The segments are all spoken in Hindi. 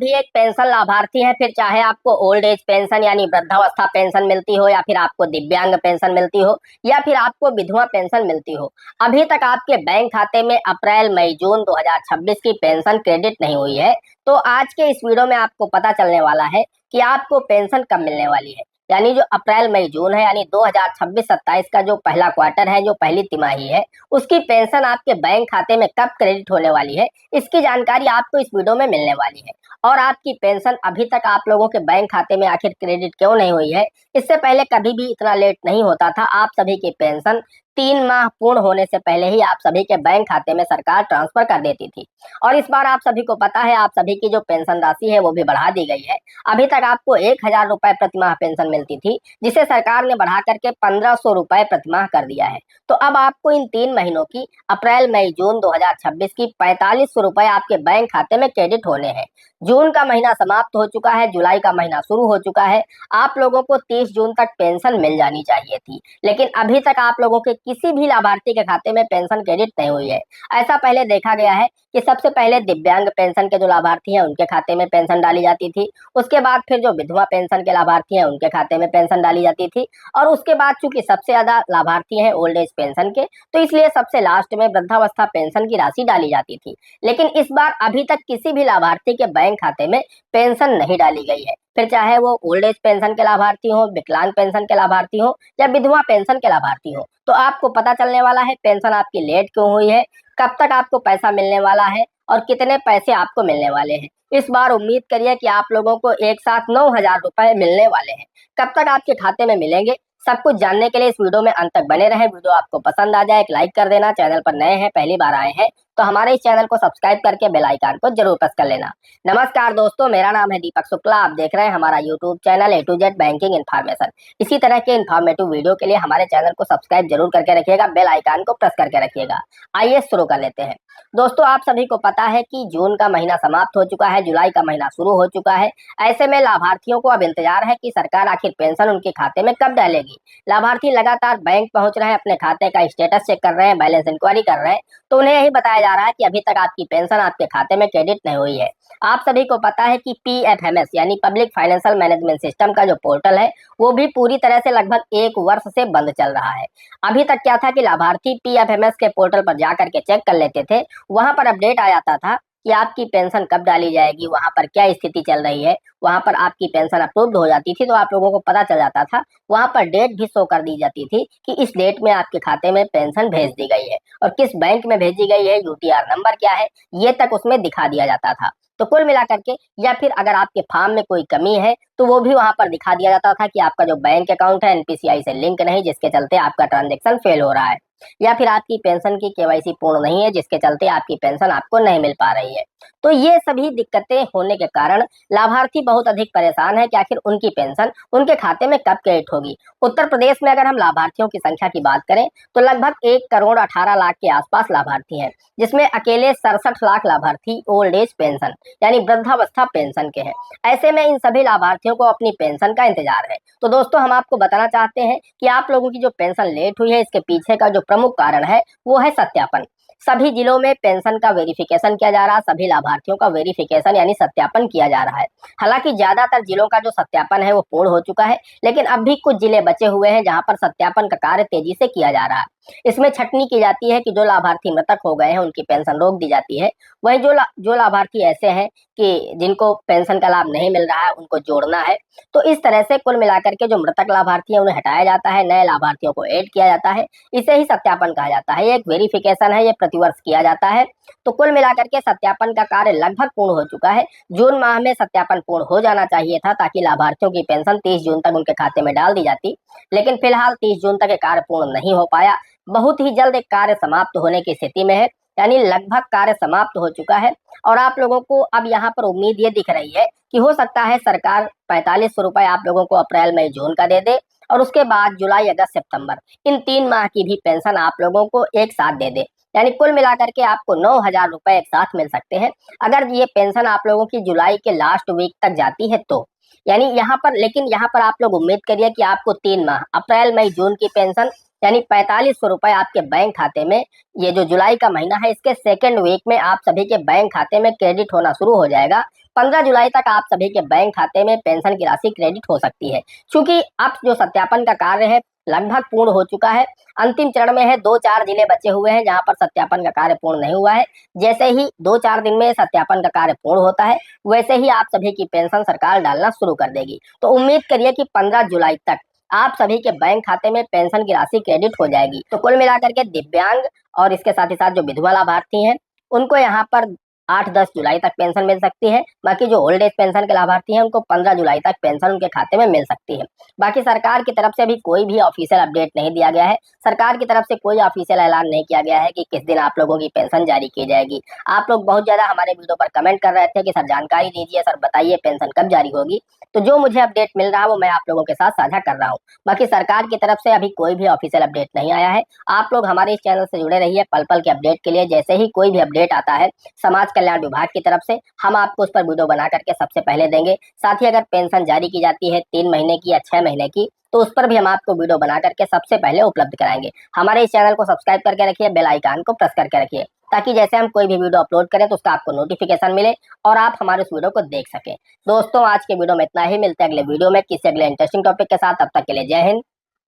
भी एक पेंशन लाभार्थी हैं, फिर चाहे आपको ओल्ड एज पेंशन यानी वृद्धावस्था पेंशन मिलती हो, या फिर आपको दिव्यांग पेंशन मिलती हो, या फिर आपको विधवा पेंशन मिलती हो, अभी तक आपके बैंक खाते में अप्रैल मई जून 2026 की पेंशन क्रेडिट नहीं हुई है, तो आज के इस वीडियो में आपको पता चलने वाला है कि आपको पेंशन कब मिलने वाली है। यानी जो अप्रैल मई जून है, यानी 2026-27 का जो पहला क्वार्टर है, जो पहली तिमाही है, उसकी पेंशन आपके बैंक खाते में कब क्रेडिट होने वाली है, इसकी जानकारी आपको इस वीडियो में मिलने वाली है। और आपकी पेंशन अभी तक आप लोगों के बैंक खाते में आखिर क्रेडिट क्यों नहीं हुई है, इससे पहले कभी भी इतना लेट नहीं होता था। आप सभी की पेंशन 3 माह पूर्ण होने से पहले ही आप सभी के बैंक खाते में सरकार ट्रांसफर कर देती थी। और इस बार आप सभी को पता है, आप सभी की जो पेंशन राशि है वो भी बढ़ा दी गई है। अभी तक आपको 1000 रुपए प्रति माह पेंशन मिलती थी, जिसे सरकार ने बढ़ा करके 1500 रुपए प्रति माह कर दिया है। तो अब आपको इन 3 महीनों की अप्रैल मई जून 2026 की 4500 रुपए आपके बैंक खाते में क्रेडिट होने हैं। जून का महीना समाप्त हो चुका है, जुलाई का महीना शुरू हो चुका है। आप लोगों को 30 जून तक पेंशन मिल जानी चाहिए थी, लेकिन अभी तक आप लोगों के किसी भी लाभार्थी के खाते में पेंशन क्रेडिट नहीं हुई है। ऐसा पहले देखा गया है कि सबसे पहले दिव्यांग पेंशन के जो लाभार्थी हैं उनके खाते में पेंशन डाली जाती थी, उसके बाद फिर जो विधवा पेंशन के लाभार्थी हैं उनके खाते में पेंशन डाली जाती थी, और उसके बाद चूंकि सबसे ज्यादा लाभार्थी हैं ओल्ड एज पेंशन के, तो इसलिए सबसे लास्ट में वृद्धावस्था पेंशन की राशि डाली जाती थी। लेकिन इस बार अभी तक किसी भी लाभार्थी के बैंक खाते में पेंशन नहीं डाली गई है, फिर चाहे वो ओल्ड एज पेंशन के लाभार्थी हो, विकलांग पेंशन के लाभार्थी हो, या विधवा पेंशन के लाभार्थी हो। तो आपको पता चलने वाला है पेंशन आपकी लेट क्यों हुई है, कब तक आपको पैसा मिलने वाला है, और कितने पैसे आपको मिलने वाले हैं। इस बार उम्मीद करिए कि आप लोगों को एक साथ 9000 रुपए मिलने वाले हैं। कब तक आपके खाते में मिलेंगे, सब कुछ जानने के लिए इस वीडियो में अंत तक बने रहें। वीडियो आपको पसंद आ जाए एक लाइक कर देना, चैनल पर नए हैं पहली बार आए हैं तो हमारे इस चैनल को सब्सक्राइब करके बेल आइकन को जरूर प्रेस कर लेना। नमस्कार दोस्तों, मेरा नाम है दीपक शुक्ला, आप देख रहे हैं हमारा YouTube channel A to Z banking information. इसी तरह के इन्फॉर्मेटिव वीडियो के लिए हमारे चैनल को सब्सक्राइब जरूर करके रखिएगा, बेल आइकन को प्रेस करके रखिएगा। आइए शुरू कर लेते हैं। दोस्तों, आप सभी को पता है कि जून का महीना समाप्त हो चुका है, जुलाई का महीना शुरू हो चुका है। ऐसे में लाभार्थियों को अब इंतजार है कि सरकार आखिर पेंशन उनके खाते में कब डालेगी। लाभार्थी लगातार बैंक पहुंच रहे हैं, अपने खाते का स्टेटस चेक कर रहे हैं, बैलेंस इंक्वायरी कर रहे हैं, तो उन्हें यही बताया जा रहा है कि अभी तक आपकी पेंशन आपके खाते में क्रेडिट नहीं हुई है। आप सभी को पता है कि PFMS यानी पब्लिक फाइनेंशियल मैनेजमेंट सिस्टम का जो पोर्टल है वो भी पूरी तरह से लगभग 1 वर्ष से बंद चल रहा है। अभी तक क्या था कि लाभार्थी PFMS के पोर्टल पर जा करके चेक कर लेते थे, वहां पर अपडेट आ जाता था कि आपकी पेंशन कब डाली जाएगी, वहां पर क्या स्थिति चल रही है, वहां पर आपकी पेंशन अप्रूव्ड हो जाती थी तो आप लोगों को पता चल जाता था। वहां पर डेट भी शो कर दी जाती थी कि इस डेट में आपके खाते में पेंशन भेज दी गई है, और किस बैंक में भेजी गई है, UTR नंबर क्या है, ये तक उसमें दिखा दिया जाता था। तो कुल मिलाकर के, या फिर अगर आपके फॉर्म में कोई कमी है तो वो भी वहां पर दिखा दिया जाता था कि आपका जो बैंक अकाउंट है NPCI से लिंक नहीं, जिसके चलते आपका ट्रांजेक्शन फेल हो रहा है, या फिर आपकी पेंशन की KYC पूर्ण नहीं है, जिसके चलते आपकी पेंशन आपको नहीं मिल पा रही है। तो ये सभी दिक्कतें होने के कारण लाभार्थी बहुत अधिक परेशान है कि आखिर उनकी पेंशन उनके खाते में कब क्रेडिट होगी। उत्तर प्रदेश में अगर हम लाभार्थियों की संख्या की बात करें तो लगभग 1,18,00,000 के आसपास लाभार्थी हैं, जिसमें अकेले 67 लाख लाभार्थी ओल्ड एज पेंशन यानी वृद्धावस्था पेंशन के हैं। ऐसे में इन सभी लाभार्थियों को अपनी पेंशन का इंतजार है। तो दोस्तों, हम आपको बताना चाहते हैं कि आप लोगों की जो पेंशन लेट हुई है, इसके पीछे का जो प्रमुख कारण है वो है सत्यापन। सभी जिलों में पेंशन का वेरिफिकेशन किया जा रहा है, सभी लाभार्थियों का वेरिफिकेशन यानी सत्यापन किया जा रहा है। हालांकि ज्यादातर जिलों का जो सत्यापन है वो पूर्ण हो चुका है, लेकिन अब भी कुछ जिले बचे हुए हैं जहां पर सत्यापन का कार्य तेजी से किया जा रहा है। इसमें छटनी की जाती है कि जो लाभार्थी मृतक हो गए हैं उनकी पेंशन रोक दी जाती है। वहीं जो लाभार्थी ऐसे हैं कि जिनको पेंशन का लाभ नहीं मिल रहा है उनको जोड़ना है। तो इस तरह से कुल मिलाकर के जो मृतक लाभार्थी है उन्हें हटाया जाता है, नए लाभार्थियों को ऐड किया जाता है। इसे ही सत्यापन कहा जाता है। ये एक वेरिफिकेशन है, ये प्रतिवर्ष किया जाता है। तो कुल मिलाकर के सत्यापन का कार्य लगभग पूर्ण हो चुका है। जून माह में सत्यापन पूर्ण हो जाना चाहिए था ताकि लाभार्थियों की पेंशन 30 जून तक उनके खाते में डाल दी जाती, लेकिन फिलहाल 30 जून तक ये कार्य पूर्ण नहीं हो पाया। बहुत ही जल्द एक कार्य समाप्त होने की स्थिति में है, यानी लगभग कार्य समाप्त हो चुका है। और आप लोगों को अब यहाँ पर उम्मीद ये दिख रही है कि हो सकता है सरकार 4500 रुपए आप लोगों को अप्रैल मई जून का दे दे, और उसके बाद जुलाई अगस्त सितंबर इन 3 माह की भी पेंशन आप लोगों को एक साथ दे दे। यानी कुल मिलाकर के आपको 9000 रुपए एक साथ मिल सकते हैं अगर ये पेंशन आप लोगों की जुलाई के लास्ट वीक तक जाती है तो। यानी यहाँ पर, लेकिन यहाँ पर आप लोग उम्मीद करिए कि आपको 3 माह अप्रैल मई जून की पेंशन यानी 4500 रुपए आपके बैंक खाते में ये जो जुलाई का महीना है इसके सेकेंड वीक में आप सभी के बैंक खाते में क्रेडिट होना शुरू हो जाएगा। 15 जुलाई तक आप सभी के बैंक खाते में पेंशन की राशि क्रेडिट हो सकती है। क्योंकि अब जो सत्यापन का कार्य है लगभग पूर्ण हो चुका है, अंतिम चरण में है, 2-4 जिले बचे हुए हैं जहां पर सत्यापन का कार्य पूर्ण नहीं हुआ है। जैसे ही 2-4 दिन में सत्यापन का कार्य पूर्ण होता है वैसे ही आप सभी की पेंशन सरकार डालना शुरू कर देगी। तो उम्मीद करिए कि 15 जुलाई तक आप सभी के बैंक खाते में पेंशन की राशि क्रेडिट हो जाएगी। तो कुल मिलाकर के दिव्यांग और इसके साथ ही साथ जो विधवा लाभार्थी हैं उनको यहाँ पर 8-10 जुलाई तक पेंशन मिल सकती है। बाकी जो ओल्ड एज पेंशन के लाभार्थी हैं उनको 15 जुलाई तक पेंशन उनके खाते में मिल सकती है। बाकी सरकार की तरफ से अभी कोई भी ऑफिशियल अपडेट नहीं दिया गया है। सरकार की तरफ से कोई ऑफिशियल ऐलान नहीं किया गया है कि किस दिन आप लोगों की पेंशन जारी की जाएगी। आप लोग बहुत ज्यादा हमारे वीडियो पर कमेंट कर रहे थे कि सर जानकारी दीजिए, सर बताइए पेंशन कब जारी होगी। तो जो मुझे अपडेट मिल रहा है वो मैं आप लोगों के साथ साझा कर रहा हूँ। बाकी सरकार की तरफ से अभी कोई भी ऑफिशियल अपडेट नहीं आया है। आप लोग हमारे इस चैनल से जुड़े रहिए पल पल के अपडेट के लिए। जैसे ही कोई भी अपडेट आता है समाज कल्याण विभाग की तरफ से हम आपको उस पर वीडियो बना करके सबसे पहले देंगे। साथ ही अगर पेंशन जारी की जाती है 3 महीने की या 6 महीने की तो उस पर भी हम आपको वीडियो बना करके सबसे पहले उपलब्ध कराएंगे। हमारे इस चैनल को सब्सक्राइब करके रखिए, बेल आइकन को प्रेस करके रखिए ताकि जैसे हम कोई भी वीडियो अपलोड करें तो उसका आपको नोटिफिकेशन मिले और आप हमारे उस वीडियो को देख सकें। दोस्तों आज के वीडियो में इतना ही, मिलते हैं अगले वीडियो में किसी अगले इंटरेस्टिंग टॉपिक के साथ। तब तक के लिए जय हिंद,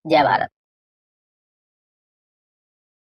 जय भारत।